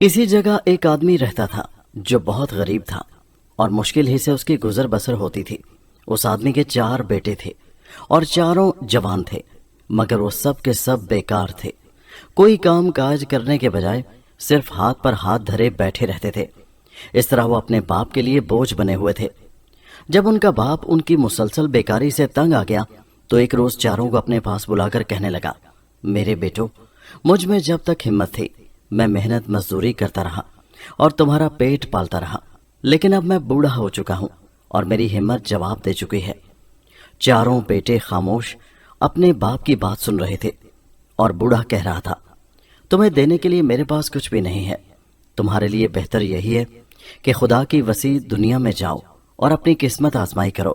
اسی جگہ ایک آدمی رہتا تھا جو بہت غریب تھا اور مشکل ہی سے اس کی گزر بسر ہوتی تھی۔ اس آدمی کے 4 بیٹے تھے اور چاروں جوان تھے، مگر وہ سب کے سب بیکار تھے۔ کوئی کام کاج کرنے کے بجائے صرف ہاتھ پر ہاتھ دھرے بیٹھے رہتے تھے۔ اس طرح وہ اپنے باپ کے لیے بوجھ بنے ہوئے تھے۔ جب ان کا باپ ان کی مسلسل بیکاری سے تنگ آ گیا تو ایک روز چاروں کو اپنے پاس بلا کر کہنے لگا، میرے بیٹو، مجھ میں جب تک ہمت تھی میں محنت مزدوری کرتا رہا اور تمہارا پیٹ پالتا رہا، لیکن اب میں بوڑھا ہو چکا ہوں اور میری ہمت جواب دے چکی ہے۔ چاروں بیٹے خاموش اپنے باپ کی بات سن رہے تھے اور بوڑھا کہہ رہا تھا، تمہیں دینے کے لیے میرے پاس کچھ بھی نہیں ہے۔ تمہارے لیے بہتر یہی ہے کہ خدا کی وسیع دنیا میں جاؤ اور اپنی قسمت آزمائی کرو۔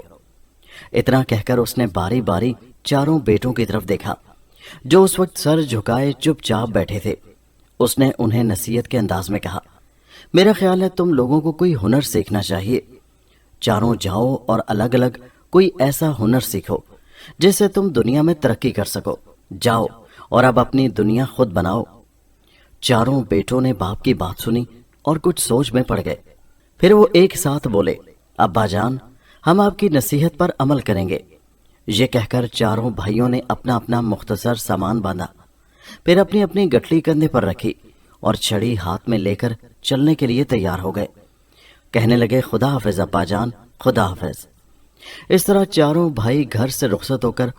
اتنا کہہ کر اس نے باری باری چاروں بیٹوں کی طرف دیکھا جو اس وقت سر جھکائے چپ چاپ بیٹھے تھے۔ اس نے انہیں نصیحت کے انداز میں کہا، میرا خیال ہے تم لوگوں کو کوئی ہنر سیکھنا چاہیے۔ چاروں جاؤ اور الگ الگ کوئی ایسا ہنر سیکھو جس سے تم دنیا میں ترقی کر سکو۔ جاؤ اور اب اپنی دنیا خود بناؤ۔ چاروں بیٹوں نے باپ کی بات سنی اور کچھ سوچ میں پڑ گئے۔ پھر وہ ایک ساتھ بولے، ابا جان، ہم آپ کی نصیحت پر عمل کریں گے۔ یہ کہہ کر چاروں بھائیوں نے اپنا اپنا مختصر سامان باندھا، پھر اپنی اپنی گٹلی کندھے پر رکھی اور چھڑی ہاتھ میں لے کر چلنے کے لیے تیار ہو گئے۔ کہنے لگے، خدا حافظ ابا جان، خدا حافظ۔ اس طرح چاروں بھائی گھر سے رخصت ہو کر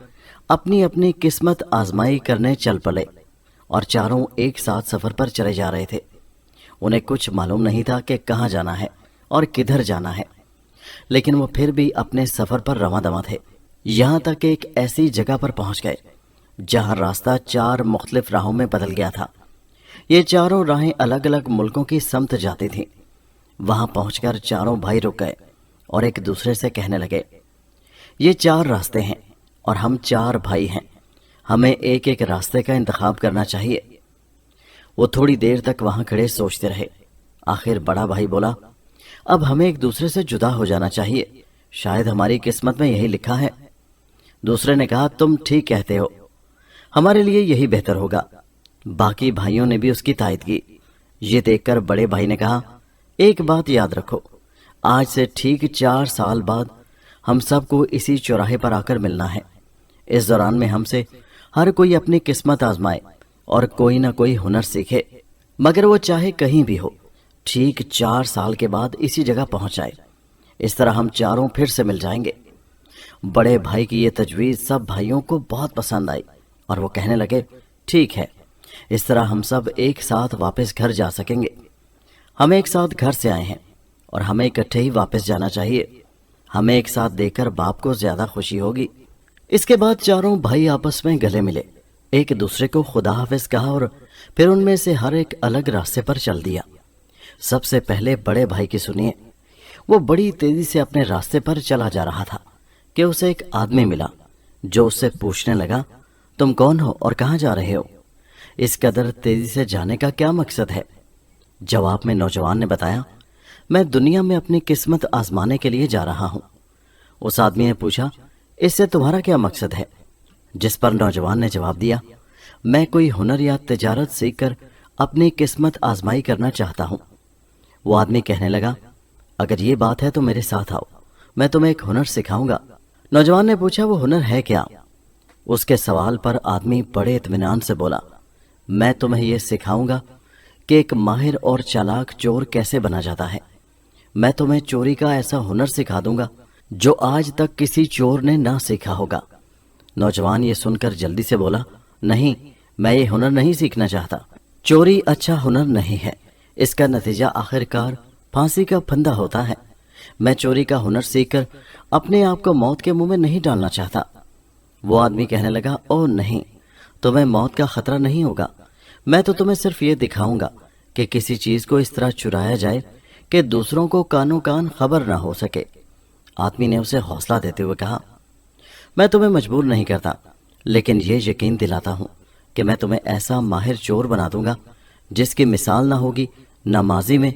اپنی اپنی قسمت آزمائی کرنے چل پڑے اور چاروں ایک ساتھ سفر پر چلے جا رہے تھے۔ انہیں کچھ معلوم نہیں تھا کہ کہاں جانا ہے اور کدھر جانا ہے، لیکن وہ پھر بھی اپنے سفر پر رواں دواں تھے، یہاں تک کہ ایک ایسی جگہ پر پہنچ گئے جہاں راستہ 4 مختلف راہوں میں بدل گیا تھا۔ یہ چاروں راہیں الگ الگ ملکوں کی سمت جاتی تھیں۔ وہاں پہنچ کر چاروں بھائی رک گئے اور ایک دوسرے سے کہنے لگے، یہ 4 راستے ہیں اور ہم 4 بھائی ہیں، ہمیں ایک ایک راستے کا انتخاب کرنا چاہیے۔ وہ تھوڑی دیر تک وہاں کھڑے سوچتے رہے۔ آخر بڑا بھائی بولا، اب ہمیں ایک دوسرے سے جدا ہو جانا چاہیے، شاید ہماری قسمت میں یہی لکھا ہے۔ دوسرے نے کہا، تم ٹھیک کہتے ہو، ہمارے لیے یہی بہتر ہوگا۔ باقی بھائیوں نے بھی اس کی تائید کی۔ یہ دیکھ کر بڑے بھائی نے کہا، ایک بات یاد رکھو، آج سے ٹھیک 4 سال بعد ہم سب کو اسی چوراہے پر آ کر ملنا ہے۔ اس دوران میں ہم سے ہر کوئی اپنی قسمت آزمائے اور کوئی نہ کوئی ہنر سیکھے، مگر وہ چاہے کہیں بھی ہو، ٹھیک 4 سال کے بعد اسی جگہ پہنچ جائے۔ اس طرح ہم چاروں پھر سے مل جائیں گے۔ بڑے بھائی کی یہ تجویز سب بھائیوں کو بہت پسند آئی اور وہ کہنے لگے، ٹھیک ہے، اس طرح ہم سب ایک ساتھ واپس گھر جا سکیں گے۔ ہم ایک ساتھ گھر سے آئے ہیں اور ہمیں اکٹھے ہی واپس جانا چاہیے۔ ہمیں ایک ساتھ دیکھ کر باپ کو زیادہ خوشی ہوگی۔ اس کے بعد چاروں بھائی آپس میں گلے ملے، ایک دوسرے کو خدا حافظ کہا اور پھر ان میں سے ہر ایک الگ راستے پر چل دیا۔ سب سے پہلے بڑے بھائی کی سنیے۔ وہ بڑی تیزی سے اپنے راستے پر چلا جا رہا تھا کہ اسے ایک آدمی ملا جو اس سے پوچھنے لگا، تم کون ہو اور کہاں جا رہے ہو؟ اس قدر تیزی سے جانے کا کیا مقصد ہے؟ جواب میں نوجوان نے بتایا، میں دنیا میں اپنی قسمت آزمانے کے لیے جا رہا ہوں۔ اس آدمی نے پوچھا، اس سے تمہارا کیا مقصد ہے؟ جس پر نوجوان نے جواب دیا، میں کوئی ہنر یا تجارت سیکھ کر اپنی قسمت آزمائی کرنا چاہتا ہوں۔ وہ آدمی کہنے لگا، اگر یہ بات ہے تو میرے ساتھ آؤ، میں تمہیں ایک ہنر سکھاؤں گا۔ نوجوان نے پوچھا، وہ ہنر ہے کیا؟ اس کے سوال پر آدمی بڑے اطمینان سے بولا، میں تمہیں یہ سکھاؤں گا کہ ایک ماہر اور چالاک چور کیسے بنا جاتا ہے۔ میں تمہیں چوری کا ایسا ہنر سکھا دوں گا جو آج تک کسی چور نے نہ سیکھا ہوگا۔ نوجوان یہ سن کر جلدی سے بولا، نہیں، میں یہ ہنر نہیں سیکھنا چاہتا۔ چوری اچھا ہنر نہیں ہے، اس کا نتیجہ آخر کار پھانسی کا پھندا ہوتا ہے۔ میں چوری کا ہنر سیکھ کر اپنے آپ کو موت کے منہ میں نہیں ڈالنا چاہتا۔ وہ آدمی کہنے لگا، او نہیں، تمہیں موت کا خطرہ نہیں ہوگا، میں تو تمہیں صرف یہ دکھاؤں گا کہ کسی چیز کو اس طرح چرایا جائے کہ دوسروں کو کانوں کان خبر نہ ہو سکے۔ آدمی نے اسے حوصلہ دیتے ہوئے کہا، میں تمہیں مجبور نہیں کرتا، لیکن یہ یقین دلاتا ہوں کہ میں تمہیں ایسا ماہر چور بنا دوں گا جس کی مثال نہ ہوگی، نہ ماضی میں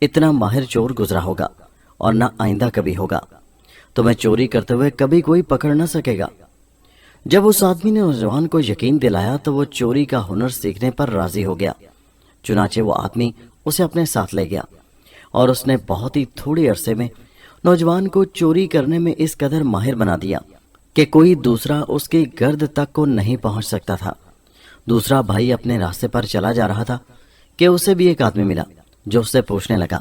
اتنا ماہر چور گزرا ہوگا اور نہ آئندہ کبھی ہوگا۔ تمہیں چوری کرتے ہوئے کبھی کوئی پکڑ نہ سکے گا۔ جب اس آدمی نے نوجوان کو یقین دلایا تو وہ چوری کا ہنر سیکھنے پر راضی ہو گیا۔ چنانچہ وہ آدمی اسے اپنے ساتھ لے گیا اور اس نے بہت ہی تھوڑے عرصے میں نوجوان کو چوری کرنے میں اس قدر ماہر بنا دیا کہ کوئی دوسرا اس کی گرد تک کو نہیں پہنچ سکتا تھا۔ دوسرا بھائی اپنے راستے پر چلا جا رہا تھا کہ اسے بھی ایک آدمی ملا جو اس سے پوچھنے لگا،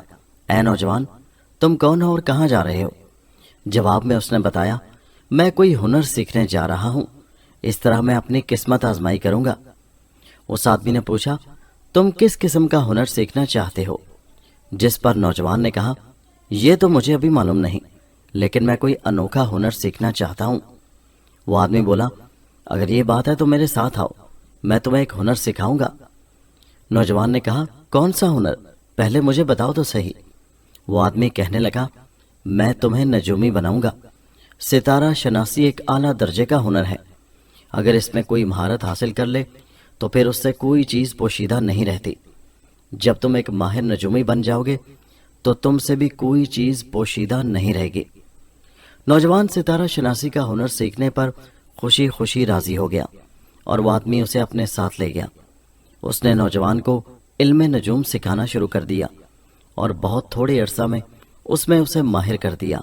اے نوجوان، تم کون ہو اور کہاں جا رہے ہو؟ جواب میں اس نے بتایا، میں کوئی ہنر سیکھنے جا رہا ہوں، اس طرح میں اپنی قسمت آزمائی کروں گا۔ اس آدمی نے پوچھا، تم کس قسم کا ہنر سیکھنا چاہتے ہو؟ جس پر نوجوان نے کہا، یہ تو مجھے ابھی معلوم نہیں، لیکن میں کوئی انوکھا ہنر سیکھنا چاہتا ہوں۔ وہ آدمی بولا، اگر یہ بات ہے تو میرے ساتھ آؤ، میں تمہیں ایک ہنر سکھاؤں گا۔ نوجوان نے کہا، کون سا ہنر؟ پہلے مجھے بتاؤ تو صحیح۔ وہ آدمی کہنے لگا، میں تمہیں نجومی بناؤں گا۔ ستارہ شناسی ایک اعلیٰ درجے کا ہنر ہے، اگر اس میں کوئی مہارت حاصل کر لے تو پھر اس سے کوئی چیز پوشیدہ نہیں رہتی۔ جب تم ایک ماہر نجومی بن جاؤ گے تو تم سے بھی کوئی چیز پوشیدہ نہیں رہے گی۔ نوجوان ستارہ شناسی کا ہنر سیکھنے پر خوشی خوشی راضی ہو گیا اور وہ آدمی اسے اپنے ساتھ لے گیا۔ اس نے نوجوان کو علم نجوم سکھانا شروع کر دیا اور بہت تھوڑے عرصہ میں اس میں اسے ماہر کر دیا۔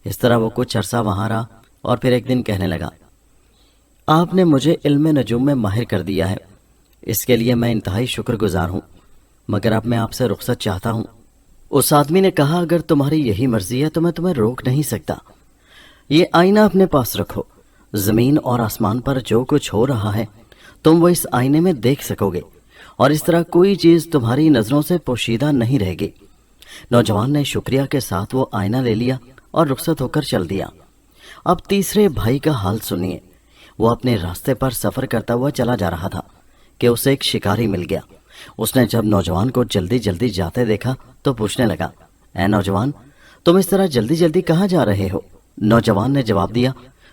اس طرح وہ کچھ عرصہ وہاں رہا اور پھر ایک دن کہنے لگا، آپ نے مجھے علم نجوم میں ماہر کر دیا ہے، اس کے لیے میں انتہائی شکر گزار ہوں، مگر اب میں آپ سے رخصت چاہتا ہوں۔ اس آدمی نے کہا، اگر تمہاری یہی مرضی ہے تو میں تمہیں روک نہیں سکتا۔ یہ آئینہ اپنے پاس رکھو، زمین اور آسمان پر جو کچھ ہو رہا ہے تم وہ اس آئینے میں دیکھ سکو گے، اور اس طرح کوئی چیز تمہاری نظروں سے پوشیدہ نہیں رہے گی۔ نوجوان نے شکریہ کے ساتھ وہ آئینہ لے لیا اور رخصت ہو کر چل دیا۔ اب تیسرے بھائی کا حال سنیے۔ وہ اپنے راستے پر سفر کرتا ہوا چلا جا رہا تھا کہ اسے ایک شکاری مل گیا۔ اس نے جب نوجوان کو جلدی جلدی جاتے دیکھا تو پوچھنے لگا، اے نوجوان، تم اس طرح جلدی جلدی کہاں جا رہے ہو؟ نوجوان نے جواب دیا،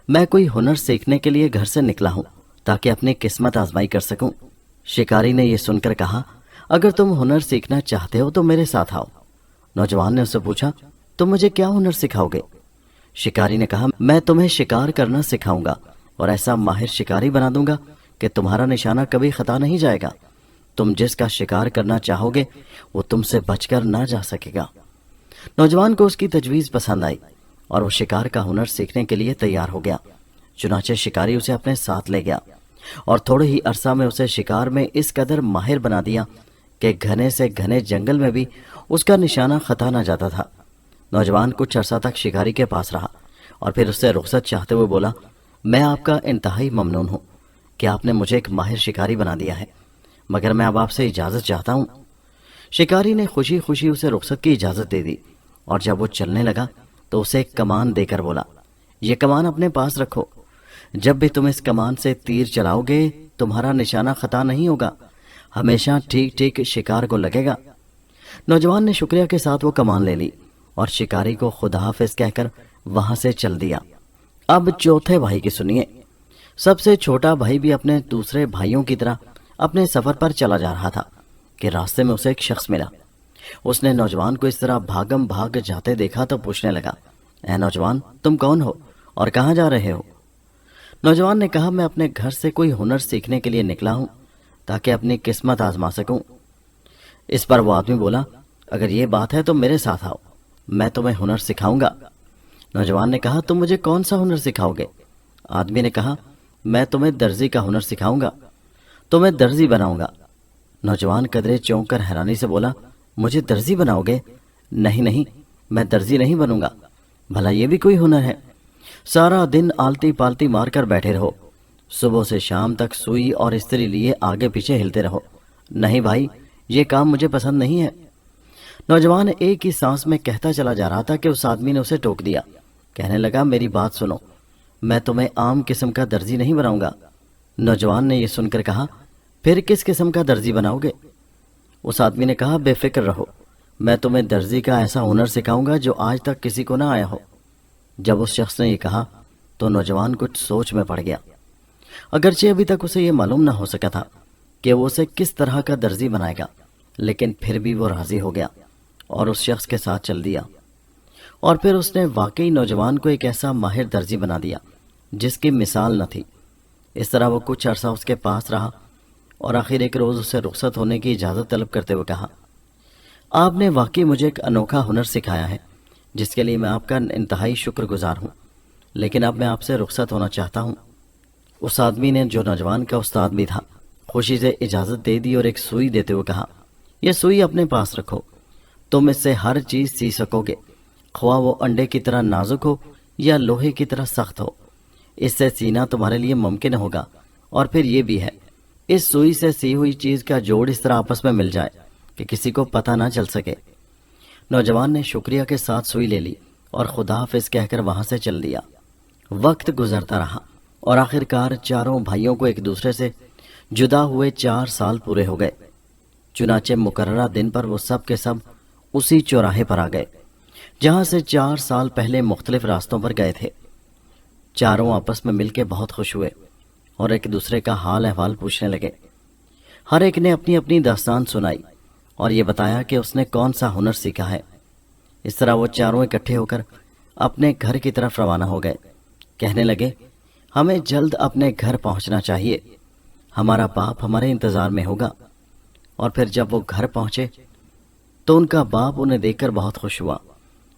میں کوئی ہنر سیکھنے کے لیے گھر سے نکلا ہوں تاکہ اپنی قسمت آزمائی کر سکوں۔ شکاری نے یہ سن کر کہا، اگر تم ہنر سیکھنا چاہتے ہو تو میرے ساتھ آؤ۔ نوجوان نے اس سے پوچھا، تم مجھے کیا ہنر سکھاؤ گے؟ شکاری نے کہا، میں تمہیں شکار کرنا سکھاؤں گا اور ایسا ماہر شکاری بنا دوں گا کہ تمہارا نشانہ کبھی خطا نہیں جائے گا۔ تم جس کا شکار کرنا چاہو گے وہ تم سے بچ کر نہ جا سکے گا۔ نوجوان کو اس کی تجویز پسند آئی اور وہ شکار کا ہنر سیکھنے کے لیے تیار ہو گیا۔ چنانچہ شکاری اسے اپنے ساتھ لے گیا اور تھوڑے ہی عرصہ میں اسے شکار میں اس قدر ماہر بنا دیا کہ گھنے سے گھنے جنگل میں بھی اس کا نشانہ خطا نہ جاتا تھا۔ نوجوان کچھ عرصہ تک شکاری کے پاس رہا اور پھر اس سے رخصت چاہتے ہوئے بولا، میں آپ کا انتہائی ممنون ہوں کہ آپ نے مجھے ایک ماہر شکاری بنا دیا ہے، مگر میں اب آپ سے اجازت چاہتا ہوں۔ شکاری نے خوشی خوشی اسے رخصت کی اجازت دے دی اور جب وہ چلنے لگا تو اسے ایک کمان دے کر بولا، یہ کمان اپنے پاس رکھو، جب بھی تم اس کمان سے تیر چلاؤ گے تمہارا نشانہ خطا نہیں ہوگا، ہمیشہ ٹھیک ٹھیک شکار کو لگے گا۔ نوجوان نے شکریہ کے ساتھ وہ کمان لے لی اور شکاری کو خدا حافظ کہہ کر وہاں سے چل دیا۔ اب چوتھے بھائی کی سنیے۔ سب سے چھوٹا بھائی بھی اپنے دوسرے بھائیوں کی طرح اپنے سفر پر چلا جا رہا تھا کہ راستے میں اسے ایک شخص ملا۔ اس نے نوجوان کو اس طرح بھاگم بھاگ جاتے دیکھا تو پوچھنے لگا، اے نوجوان، تم کون ہو اور کہاں جا رہے ہو؟ نوجوان نے کہا، میں اپنے گھر سے کوئی ہنر سیکھنے کے لیے نکلا ہوں تاکہ اپنی قسمت آزما سکوں۔ اس پر وہ آدمی بولا، اگر یہ بات ہے تو میرے ساتھ آؤ، میں تمہیں ہنر سکھاؤں گا۔ نوجوان نے کہا، تم مجھے کون سا ہنر سکھاؤ گے؟ آدمی نے کہا، میں تمہیں درزی کا ہنر سکھاؤں گا، تمہیں درزی بناؤں گا۔ نوجوان قدرے چونک کر حیرانی سے بولا، مجھے درزی بناؤ گے؟ نہیں نہیں، میں درزی نہیں بنوں گا، بھلا یہ بھی کوئی ہنر ہے؟ سارا دن آلتی پالتی مار کر بیٹھے رہو، صبح سے شام تک سوئی اور استری لیے آگے پیچھے ہلتے رہو۔ نہیں بھائی، یہ کام مجھے پسند نہیں ہے۔ نوجوان ایک ہی سانس میں کہتا چلا جا رہا تھا کہ اس آدمی نے اسے ٹوک دیا۔ کہنے لگا، میری بات سنو، میں تمہیں عام قسم کا درزی نہیں بناؤں گا۔ نوجوان نے یہ سن کر کہا، پھر کس قسم کا درزی بناؤ گے؟ اس آدمی نے کہا، بے فکر رہو، میں تمہیں درزی کا ایسا ہنر سکھاؤں گا جو آج تک کسی کو نہ آیا ہو۔ جب اس شخص نے یہ کہا تو نوجوان کچھ سوچ میں پڑ گیا، اگرچہ ابھی تک اسے یہ معلوم نہ ہو سکا تھا کہ وہ اسے کس طرح کا درزی بنائے گا، لیکن پھر بھی وہ راضی ہو گیا اور اس شخص کے ساتھ چل دیا۔ اور پھر اس نے واقعی نوجوان کو ایک ایسا ماہر درزی بنا دیا جس کی مثال نہ تھی۔ اس طرح وہ کچھ عرصہ اس کے پاس رہا اور آخر ایک روز اسے رخصت ہونے کی اجازت طلب کرتے ہوئے کہا، آپ نے واقعی مجھے ایک انوکھا ہنر سکھایا ہے جس کے لیے میں آپ کا انتہائی شکر گزار ہوں، لیکن اب میں آپ سے رخصت ہونا چاہتا ہوں۔ اس آدمی نے، جو نوجوان کا استاد بھی تھا، خوشی سے اجازت دے دی اور ایک سوئی دیتے ہوئے کہا، یہ سوئی اپنے پاس رکھو، تم اس سے ہر چیز سی سکو گے، خواہ وہ انڈے کی طرح نازک ہو یا لوہے کی طرح سخت ہو، اس سے سینا تمہارے لیے ممکن ہوگا۔ اور پھر یہ بھی ہے، اس سوئی سے سی ہوئی چیز کا جوڑ اس طرح آپس میں مل جائے کہ کسی کو پتہ نہ چل سکے۔ نوجوان نے شکریہ کے ساتھ سوئی لے لی اور خدا حافظ کہہ کر وہاں سے چل دیا۔ وقت گزرتا رہا اور آخر کار چاروں بھائیوں کو ایک دوسرے سے جدا ہوئے 4 سال پورے ہو گئے۔ چنانچہ مقررہ دن پر وہ سب کے سب اسی چوراہے پر آ گئے جہاں سے 4 سال پہلے مختلف راستوں پر گئے تھے۔ چاروں آپس میں مل کے بہت خوش ہوئے اور ایک دوسرے کا حال احوال پوچھنے لگے۔ ہر ایک نے اپنی اپنی داستان سنائی اور یہ بتایا کہ اس نے کون سا ہنر سیکھا ہے۔ اس طرح وہ چاروں اکٹھے ہو کر اپنے گھر کی طرف روانہ ہو گئے۔ کہنے لگے، ہمیں جلد اپنے گھر پہنچنا چاہیے، ہمارا باپ ہمارے انتظار میں ہوگا۔ اور پھر جب وہ گھر پہنچے تو ان کا باپ انہیں دیکھ کر بہت خوش ہوا۔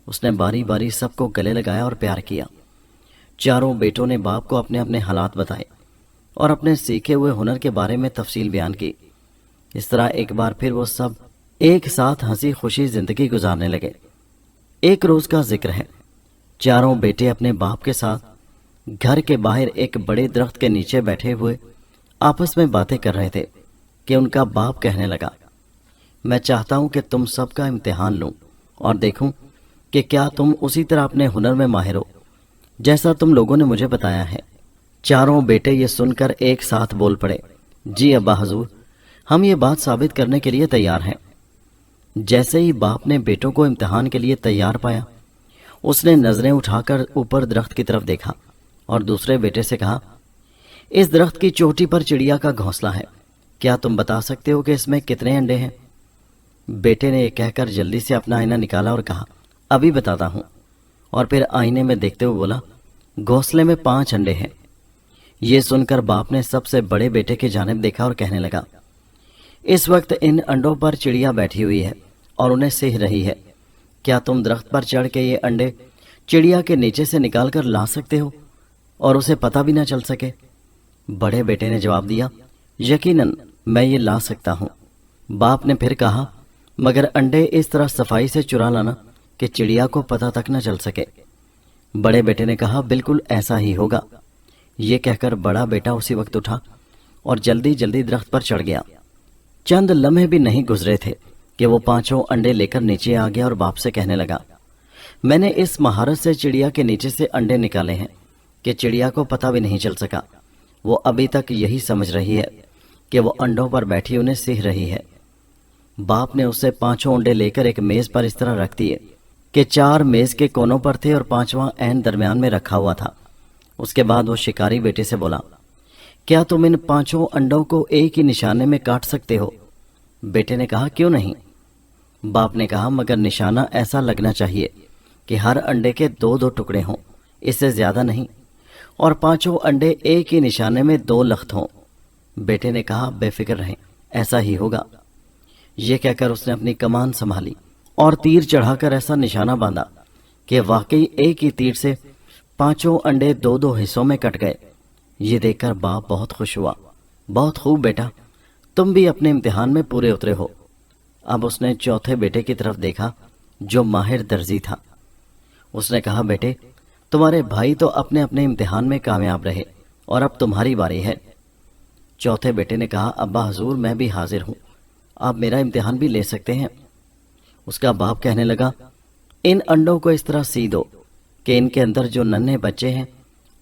اس نے باری باری سب کو گلے لگایا اور پیار کیا۔ چاروں بیٹوں نے باپ کو اپنے اپنے حالات بتائے اور اپنے سیکھے ہوئے ہنر کے بارے میں تفصیل بیان کی۔ اس طرح ایک بار پھر وہ سب ایک ساتھ ہنسی خوشی زندگی گزارنے لگے۔ ایک روز کا ذکر ہے، چاروں بیٹے اپنے باپ کے ساتھ گھر کے باہر ایک بڑے درخت کے نیچے بیٹھے ہوئے آپس میں باتیں کر رہے تھے کہ ان کا باپ کہنے لگا، میں چاہتا ہوں کہ تم سب کا امتحان لوں اور دیکھوں کہ کیا تم اسی طرح اپنے ہنر میں ماہر ہو جیسا تم لوگوں نے مجھے بتایا ہے۔ چاروں بیٹے یہ سن کر ایک ساتھ بول پڑے، جی ابا حضور، ہم یہ بات ثابت کرنے کے لیے تیار ہیں۔ جیسے ہی باپ نے بیٹوں کو امتحان کے لیے تیار پایا، اس نے نظریں اٹھا کر اوپر درخت کی طرف دیکھا اور دوسرے بیٹے سے کہا، اس درخت کی چوٹی پر چڑیا کا گھونسلہ ہے، کیا تم بتا سکتے ہو کہ اس میں کتنے انڈے ہیں؟ بیٹے نے یہ کہہ کر جلدی سے اپنا آئینہ نکالا اور کہا، ابھی بتاتا ہوں۔ اور پھر آئینے میں دیکھتے ہوئے بولا، گھونسلے میں 5 انڈے ہیں۔ یہ سن کر باپ نے سب سے بڑے بیٹے کی جانب دیکھا اور کہنے لگا، اس وقت ان انڈوں پر چڑیا بیٹھی ہوئی ہے اور انہیں سہ رہی ہے، کیا تم درخت پر چڑھ کے یہ انڈے چڑیا کے نیچے سے نکال کر لا سکتے ہو اور اسے پتہ بھی نہ چل سکے؟ بڑے بیٹے نے جواب دیا، یقیناً میں یہ لا سکتا ہوں۔ باپ نے پھر کہا، مگر انڈے اس طرح صفائی سے چرا لانا کہ چڑیا کو پتہ تک نہ چل سکے۔ بڑے بیٹے نے کہا، بالکل ایسا ہی ہوگا۔ یہ کہہ کر بڑا بیٹا اسی وقت اٹھا اور جلدی جلدی درخت پر چڑھ گیا۔ چند لمحے بھی نہیں گزرے تھے کہ وہ 5 انڈے لے کر نیچے آ گیا اور باپ سے کہنے لگا، میں نے اس مہارت سے چڑیا کے نیچے سے انڈے نکالے ہیں کہ چڑیا کو پتہ بھی نہیں چل سکا۔ وہ ابھی تک یہی سمجھ رہی ہے کہ وہ انڈوں پر بیٹھی انہیں سہ رہی ہے۔ باپ نے اسے 5 انڈے لے کر ایک میز پر اس طرح رکھ دیے کہ 4 میز کے کونوں پر تھے اور 5واں عین درمیان میں رکھا ہوا تھا۔ اس کے بعد وہ شکاری بیٹے سے بولا، کیا تم ان 5 انڈوں کو ایک ہی نشانے میں کاٹ سکتے ہو؟ بیٹے نے کہا، کیوں نہیں؟ باپ نے کہا، مگر نشانہ ایسا لگنا چاہیے کہ ہر انڈے کے 2 ٹکڑے ہوں، اس سے زیادہ نہیں، اور 5 انڈے ایک ہی نشانے میں 2 لخت ہوں۔ بیٹے نے کہا، بے فکر رہیں، ایسا ہی ہوگا۔ یہ کہہ کر اس نے اپنی کمان سنبھالی اور تیر چڑھا کر ایسا نشانہ باندھا کہ واقعی ایک ہی تیر سے 5 انڈے 2 حصوں میں کٹ گئے۔ یہ دیکھ کر باپ بہت خوش ہوا، بہت خوب بیٹا، تم بھی اپنے امتحان میں پورے اترے ہو۔ اب اس نے چوتھے بیٹے کی طرف دیکھا جو ماہر درزی تھا۔ اس نے کہا، بیٹے، تمہارے بھائی تو اپنے اپنے امتحان میں کامیاب رہے اور اب تمہاری باری ہے۔ چوتھے بیٹے نے کہا، ابا حضور، میں بھی حاضر ہوں، آپ میرا امتحان بھی لے سکتے ہیں۔ اس کا باپ کہنے لگا، ان انڈوں کو اس طرح سی دو کہ ان کے اندر جو ننھے بچے ہیں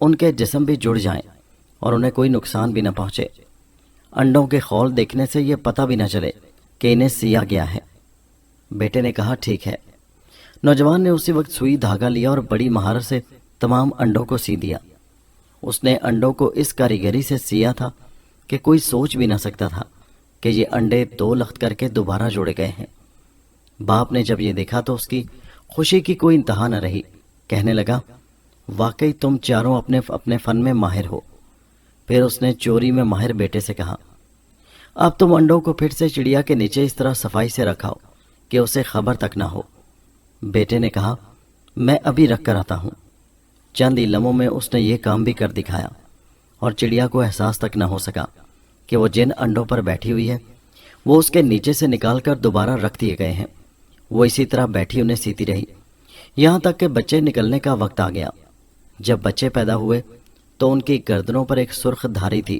ان کے جسم بھی جڑ جائیں اور انہیں کوئی نقصان بھی نہ پہنچے۔ انڈوں کے خول دیکھنے سے یہ پتہ بھی نہ چلے کہ انہیں سیا گیا ہے۔ بیٹے نے کہا، ٹھیک ہے۔ نوجوان نے اسی وقت سوئی دھاگا لیا اور بڑی مہارت سے تمام انڈوں کو سی دیا۔ اس نے انڈوں کو اس کاریگری سے سیا تھا کہ کوئی سوچ بھی نہ سکتا تھا کہ یہ انڈے 2 لخت کر کے دوبارہ جوڑے گئے ہیں۔ باپ نے جب یہ دیکھا تو اس کی خوشی کی کوئی انتہا نہ رہی۔ کہنے لگا، واقعی تم چاروں اپنے اپنے فن میں ماہر ہو۔ پھر اس نے چوری میں ماہر بیٹے سے کہا، اب تم انڈوں کو پھر سے چڑیا کے نیچے اس طرح صفائی سے رکھاؤ کہ اسے خبر تک نہ ہو۔ بیٹے نے کہا میں ابھی رکھ کر آتا ہوں۔ چند ہی لمحوں میں اس نے یہ کام بھی کر دکھایا اور چڑیا کو احساس تک نہ ہو سکا کہ وہ جن انڈوں پر بیٹھی ہوئی ہے وہ اس کے نیچے سے نکال کر دوبارہ رکھ دیے گئے ہیں۔ وہ اسی طرح بیٹھی انہیں سیتی رہی یہاں تک کہ بچے نکلنے کا وقت آ گیا۔ جب بچے پیدا ہوئے تو ان کی گردنوں پر ایک سرخ دھاری تھی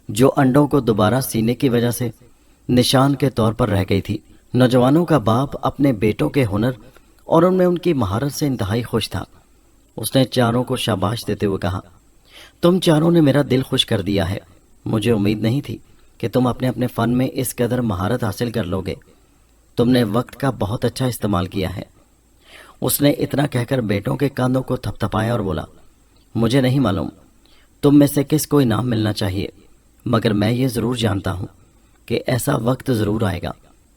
جو انڈوں کو دوبارہ سینے کی وجہ سے نشان کے طور پر رہ گئی تھی۔ نوجوانوں کا باپ اپنے بیٹوں کے ہنر اور ان میں ان کی مہارت سے انتہائی خوش تھا۔ اس نے چاروں کو شاباش دیتے ہوئے کہا تم چاروں نے میرا دل خوش کر دیا ہے۔ مجھے امید نہیں تھی کہ تم اپنے اپنے فن میں اس قدر مہارت حاصل کر لو گے۔ تم نے وقت کا بہت اچھا استعمال کیا ہے۔ اس نے اتنا کہہ کر بیٹوں کے کاندھوں کو تھپ تھپایا اور بولا مجھے نہیں معلوم تم میں سے کس کو انعام ملنا چاہیے، مگر میں یہ ضرور جانتا ہوں کہ ایسا وقت ضرور آئے گا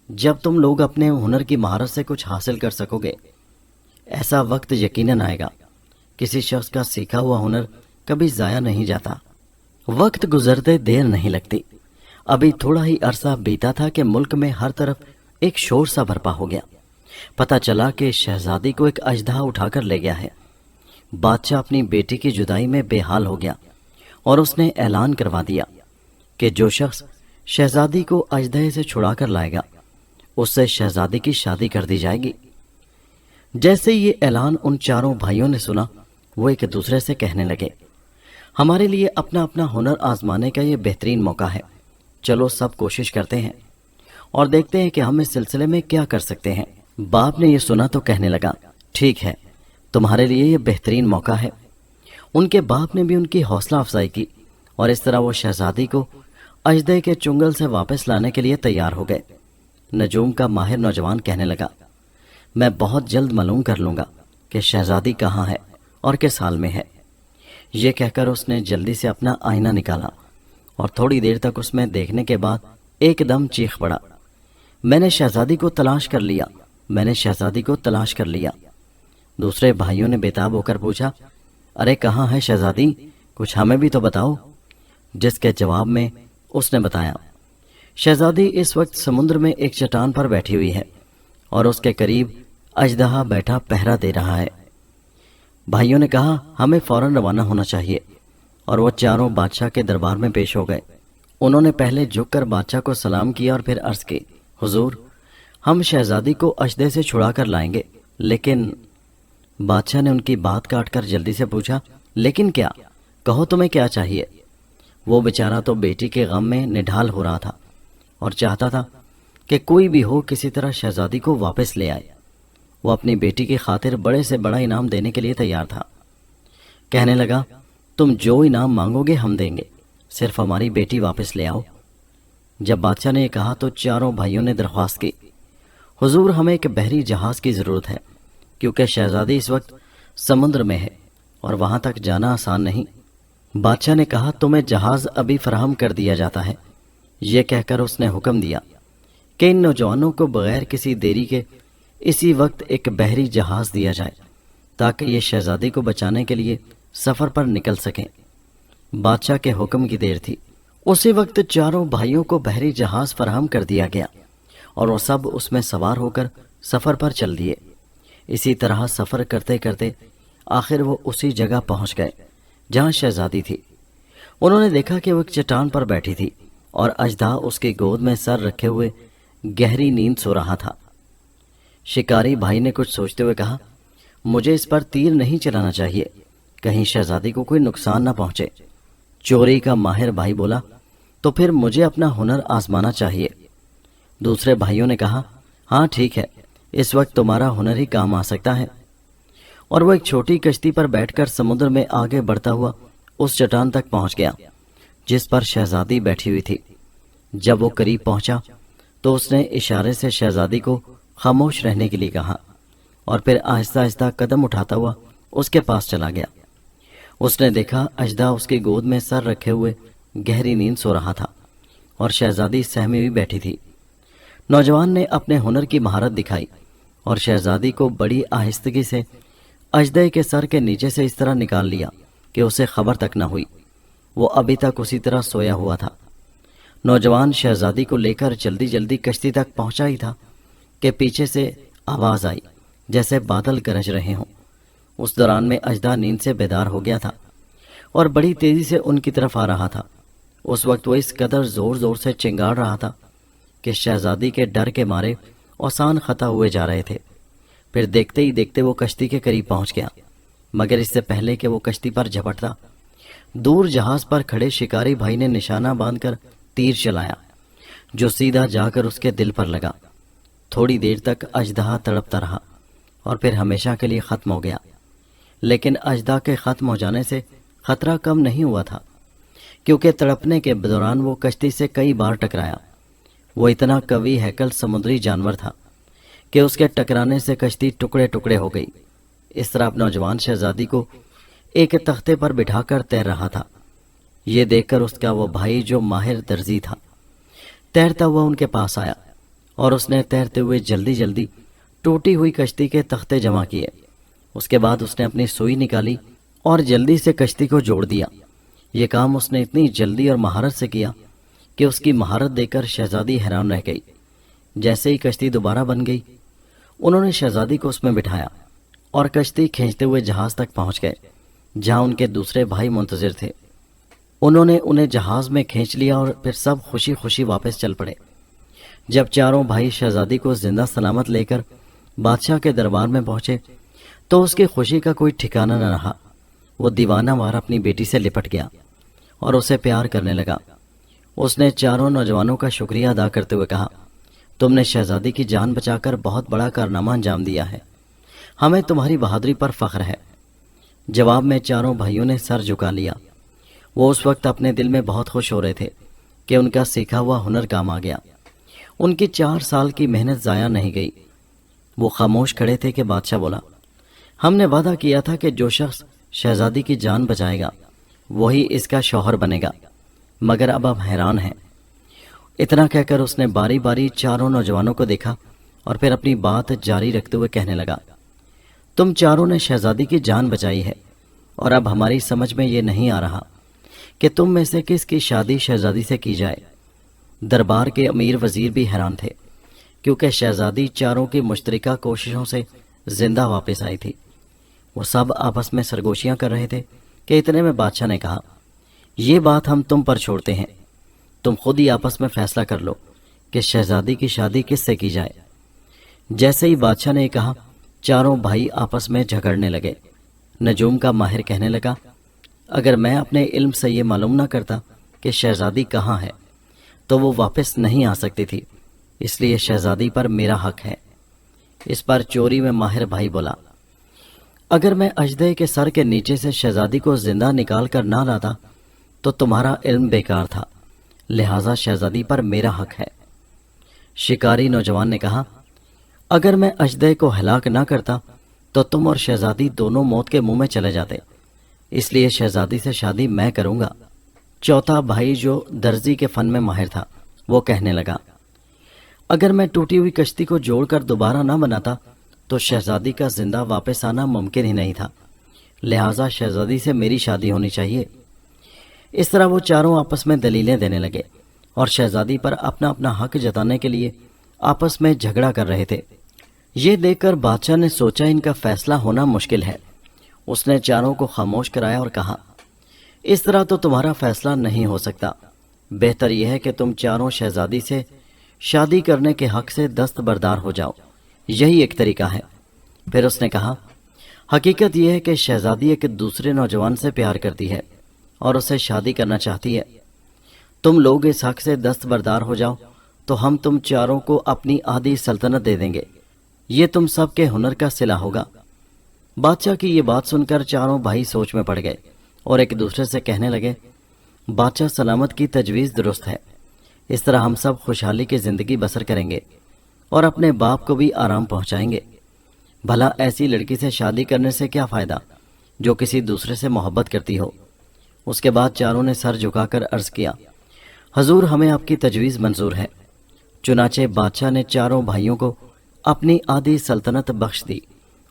جب تم لوگ اپنے ہنر کی مہارت سے کچھ حاصل کر سکو گے۔ ایسا وقت یقیناً آئے گا۔ کسی شخص کا سیکھا ہوا ہنر کبھی ضائع نہیں جاتا۔ وقت گزرتے دیر نہیں لگتی۔ ابھی تھوڑا ہی عرصہ بیتا تھا کہ ملک میں ہر طرف ایک شور سا برپا ہو گیا۔ پتہ چلا کہ شہزادی کو ایک اژدہا اٹھا کر لے گیا ہے۔ بادشاہ اپنی بیٹی کی جدائی میں بے حال ہو گیا اور اس نے اعلان کروا دیا کہ جو شخص شہزادی کو اژدہے سے چھڑا کر لائے گا اس سے شہزادی کی شادی کر دی جائے گی۔ جیسے یہ اعلان ان چاروں بھائیوں نے سنا وہ ایک دوسرے سے کہنے لگے ہمارے لیے اپنا اپنا ہنر آزمانے کا یہ بہترین موقع ہے۔ چلو سب کوشش کرتے ہیں اور دیکھتے ہیں کہ ہم اس سلسلے میں کیا کر سکتے ہیں۔ باپ نے یہ سنا تو کہنے لگا ٹھیک ہے، تمہارے لیے یہ بہترین موقع ہے۔ ان کے باپ نے بھی ان کی حوصلہ افزائی کی اور اس طرح وہ شہزادی کو اژدہے کے چنگل سے واپس لانے کے لیے تیار ہو گئے۔ نجوم کا ماہر نوجوان کہنے لگا میں بہت جلد معلوم کر لوں گا کہ شہزادی کہاں ہے اور کس حال میں ہے۔ یہ کہہ کر اس نے جلدی سے اپنا آئینہ نکالا اور تھوڑی دیر تک اس میں دیکھنے کے بعد ایک دم چیخ پڑا میں نے شہزادی کو تلاش کر لیا، میں نے شہزادی کو تلاش کر لیا۔ دوسرے بھائیوں نے بےتاب ہو کر پوچھا ارے کہاں ہے شہزادی، کچھ ہمیں بھی تو بتاؤ۔ جس کے جواب میں اس نے بتایا شہزادی اس وقت سمندر میں ایک چٹان پر بیٹھی ہوئی ہے اور اس کے قریب اژدہا بیٹھا پہرا دے رہا ہے۔ بھائیوں نے کہا ہمیں فوراً روانہ ہونا چاہیے اور وہ چاروں بادشاہ کے دربار میں پیش ہو گئے۔ انہوں نے پہلے جھک کر بادشاہ کو سلام کیا اور پھر عرض کی حضور ہم شہزادی کو اژدہے سے چھڑا کر لائیں گے، لیکن بادشاہ نے ان کی بات کاٹ کر جلدی سے پوچھا لیکن کیا؟ کہو تمہیں کیا چاہیے؟ وہ بیچارہ تو بیٹی کے غم میں نڈھال ہو رہا تھا اور چاہتا تھا کہ کوئی بھی ہو کسی طرح شہزادی کو واپس لے آئے۔ وہ اپنی بیٹی کی خاطر بڑے سے بڑا انعام دینے کے لیے تیار تھا۔ کہنے لگا تم جو انعام مانگو گے ہم دیں گے، صرف ہماری بیٹی واپس لے آؤ۔ جب بادشاہ نے یہ کہا تو چاروں بھائیوں نے درخواست کی حضور ہمیں ایک بحری جہاز کی ضرورت ہے کیونکہ شہزادی اس وقت سمندر میں ہے اور وہاں تک جانا آسان نہیں۔ بادشاہ نے کہا تمہیں جہاز ابھی فراہم کر دیا جاتا ہے۔ یہ کہہ کر اس نے حکم دیا کہ ان نوجوانوں کو بغیر کسی دیری کے اسی وقت ایک بحری جہاز دیا جائے تاکہ یہ شہزادی کو بچانے کے لیے سفر پر نکل سکیں۔ بادشاہ کے حکم کی دیر تھی۔ اسی وقت چاروں بھائیوں کو بحری جہاز فراہم کر دیا گیا اور وہ سب اس میں سوار ہو کر سفر پر چل دیے۔ اسی طرح سفر کرتے کرتے آخر وہ اسی جگہ پہنچ گئے جہاں شہزادی تھی۔ انہوں نے دیکھا کہ وہ ایک چٹان پر بیٹھی تھی اور اژدہا اس کی گود میں سر رکھے ہوئے گہری نیند سو رہا تھا۔ شکاری بھائی نے کچھ سوچتے ہوئے کہا مجھے اس پر تیر نہیں چلانا چاہیے، کہیں شہزادی کو کوئی نقصان نہ پہنچے۔ چوری کا ماہر بھائی بولا تو پھر مجھے اپنا ہنر آزمانا چاہیے۔ دوسرے بھائیوں نے کہا ہاں ٹھیک ہے، اس وقت تمہارا ہنر ہی کام آ سکتا ہے۔ اور وہ ایک چھوٹی کشتی پر بیٹھ کر سمندر میں آگے بڑھتا ہوا اس چٹان تک پہنچ گیا جس پر شہزادی بیٹھی ہوئی تھی۔ جب وہ قریب پہنچا تو اس نے اشارے سے شہزادی کو خاموش رہنے کے لیے کہا اور پھر آہستہ آہستہ قدم اٹھاتا ہوا اس کے پاس چلا گیا۔ اس نے دیکھا اژدہا اس کی گود میں سر رکھے ہوئے گہری نیند سو رہا تھا اور شہزادی سہمی ہوئی بیٹھی تھی۔ نوجوان نے اپنے ہنر کی مہارت دکھائی اور شہزادی کو بڑی آہستگی سے اژدہے کے سر کے نیچے سے اس طرح نکال لیا کہ اسے خبر تک نہ ہوئی۔ وہ ابھی تک اسی طرح سویا ہوا تھا۔ نوجوان شہزادی کو لے کر جلدی جلدی کشتی تک پہنچا ہی تھا کہ پیچھے سے آواز آئی جیسے بادل گرج رہے ہوں۔ اس دوران میں اژدھا نیند سے بیدار ہو گیا تھا اور بڑی تیزی سے ان کی طرف آ رہا تھا۔ اس وقت وہ اس قدر زور زور سے چنگاڑ رہا تھا کہ شہزادی کے ڈر کے مارے اوسان خطا ہوئے جا رہے تھے۔ پھر دیکھتے ہی دیکھتے وہ کشتی کے قریب پہنچ گیا، مگر اس سے پہلے کہ وہ کشتی پر جھپٹتا، دور جہاز پر کھڑے شکاری بھائی نے نشانہ باندھ کر تیر چلایا جو سیدھا جا کر اس کے دل پر لگا۔ تھوڑی دیر تک اژدہا تڑپتا رہا اور پھر ہمیشہ کے لیے ختم ہو گیا۔ لیکن اژدہا کے ختم ہو جانے سے خطرہ کم نہیں ہوا تھا، کیونکہ تڑپنے کے دوران وہ کشتی سے کئی بار ٹکرایا۔ وہ اتنا قوی ہیکل سمندری جانور تھا کہ اس کے ٹکرانے سے کشتی ٹکڑے ٹکڑے ہو گئی۔ اس طرح نوجوان شہزادی کو ایک تختے پر بٹھا کر تیر رہا تھا۔ یہ دیکھ کر اس کا وہ بھائی جو ماہر درزی تھا تیرتا ہوا ان کے پاس آیا اور اس نے تیرتے ہوئے جلدی جلدی ٹوٹی ہوئی کشتی کے تختے جمع کیے۔ اس کے بعد اس نے اپنی سوئی نکالی اور جلدی سے کشتی کو جوڑ دیا۔ یہ کام اس نے اتنی جلدی اور مہارت سے کیا کہ اس کی مہارت دیکھ کر شہزادی حیران رہ گئی۔ جیسے ہی کشتی دوبارہ بن گئی، انہوں نے شہزادی کو اس میں بٹھایا اور کشتی کھینچتے ہوئے جہاز تک پہنچ گئے جہاں ان کے دوسرے بھائی منتظر تھے۔ انہوں نے انہیں جہاز میں کھینچ لیا اور پھر سب خوشی خوشی واپس چل پڑے۔ جب چاروں بھائی شہزادی کو زندہ سلامت لے کر بادشاہ کے دربار میں پہنچے تو اس کی خوشی کا کوئی ٹھکانہ نہ رہا۔ وہ دیوانہ وار اپنی بیٹی سے لپٹ گیا اور اسے پیار کرنے لگا۔ اس نے چاروں نوجوانوں کا شکریہ ادا کرتے ہوئے کہا، تم نے شہزادی کی جان بچا کر بہت بڑا کارنامہ انجام دیا ہے، ہمیں تمہاری بہادری پر فخر ہے۔ جواب میں چاروں بھائیوں نے سر جھکا لیا۔ وہ اس وقت اپنے دل میں بہت خوش ہو رہے تھے کہ ان کا سیکھا ہوا ہنر کام آ گیا، ان کی 4 سال کی محنت ضائع نہیں گئی۔ وہ خاموش کھڑے تھے کہ بادشاہ بولا، ہم نے وعدہ کیا تھا کہ جو شخص شہزادی کی جان بچائے گا وہی اس کا شوہر بنے گا، مگر اب ہم حیران ہیں۔ اتنا کہہ کر اس نے باری باری چاروں نوجوانوں کو دیکھا اور پھر اپنی بات جاری رکھتے ہوئے کہنے لگا، تم چاروں نے شہزادی کی جان بچائی ہے اور اب ہماری سمجھ میں یہ نہیں آ رہا کہ تم میں سے کس کی شادی شہزادی سے کی جائے۔ دربار کے امیر وزیر بھی حیران تھے کیونکہ شہزادی چاروں کی مشترکہ کوششوں سے زندہ واپس آئی تھی۔ وہ سب آپس میں سرگوشیاں کر رہے تھے کہ اتنے میں بادشاہ نے کہا، یہ بات ہم تم پر چھوڑتے ہیں، تم خود ہی آپس میں فیصلہ کر لو کہ شہزادی کی شادی کس سے کی جائے۔ جیسے ہی بادشاہ نے یہ کہا، چاروں بھائی آپس میں جھگڑنے لگے۔ نجوم کا ماہر کہنے لگا، اگر میں اپنے علم سے یہ معلوم نہ کرتا کہ شہزادی کہاں ہے تو وہ واپس نہیں آ سکتی تھی، اس لیے شہزادی پر میرا حق ہے۔ اس پر چوری میں ماہر بھائی بولا، اگر میں اژدھے کے سر کے نیچے سے شہزادی کو زندہ نکال کر نہ لاتا تو تمہارا علم بیکار تھا، لہٰذا شہزادی پر میرا حق ہے۔ شکاری نوجوان نے کہا، اگر میں اژدھے کو ہلاک نہ کرتا تو تم اور شہزادی دونوں موت کے منہ میں چلے جاتے، اس لیے شہزادی سے شادی میں کروں گا۔ چوتھا بھائی جو درزی کے فن میں ماہر تھا وہ کہنے لگا، اگر میں ٹوٹی ہوئی کشتی کو جوڑ کر دوبارہ نہ بناتا تو شہزادی کا زندہ واپس آنا ممکن ہی نہیں تھا، لہٰذا شہزادی سے میری شادی ہونی چاہیے۔ اس طرح وہ چاروں آپس میں دلیلیں دینے لگے اور شہزادی پر اپنا اپنا حق جتانے کے لیے آپس میں جھگڑا کر رہے تھے۔ یہ دیکھ کر بادشاہ نے سوچا ان کا فیصلہ ہونا مشکل ہے۔ اس نے چاروں کو خاموش کرایا اور کہا، اس طرح تو تمہارا فیصلہ نہیں ہو سکتا، بہتر یہ ہے کہ تم چاروں شہزادی سے شادی کرنے کے حق سے دستبردار ہو جاؤ، یہی ایک طریقہ ہے۔ پھر اس نے کہا، حقیقت یہ ہے کہ شہزادی ایک دوسرے نوجوان سے پیار کرتی ہے اور اسے شادی کرنا چاہتی ہے۔ تم لوگ اس حق سے دستبردار ہو جاؤ تو ہم تم چاروں کو اپنی آدھی سلطنت دے دیں گے، یہ تم سب کے ہنر کا صلہ ہوگا۔ بادشاہ کی یہ بات سن کر چاروں بھائی سوچ میں پڑ گئے اور ایک دوسرے سے کہنے لگے، بادشاہ سلامت کی تجویز درست ہے، اس طرح ہم سب خوشحالی کی زندگی بسر کریں گے اور اپنے باپ کو بھی آرام پہنچائیں گے۔ بھلا ایسی لڑکی سے شادی کرنے سے کیا فائدہ جو کسی دوسرے سے محبت کرتی ہو۔ اس کے بعد چاروں نے سر جھکا کر عرض کیا، حضور ہمیں آپ کی تجویز منظور ہے۔ چنانچہ بادشاہ نے چاروں بھائیوں کو اپنی آدھی سلطنت بخش دی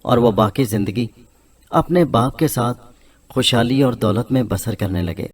اور وہ باقی زندگی اپنے باپ کے ساتھ خوشحالی اور دولت میں بسر کرنے لگے۔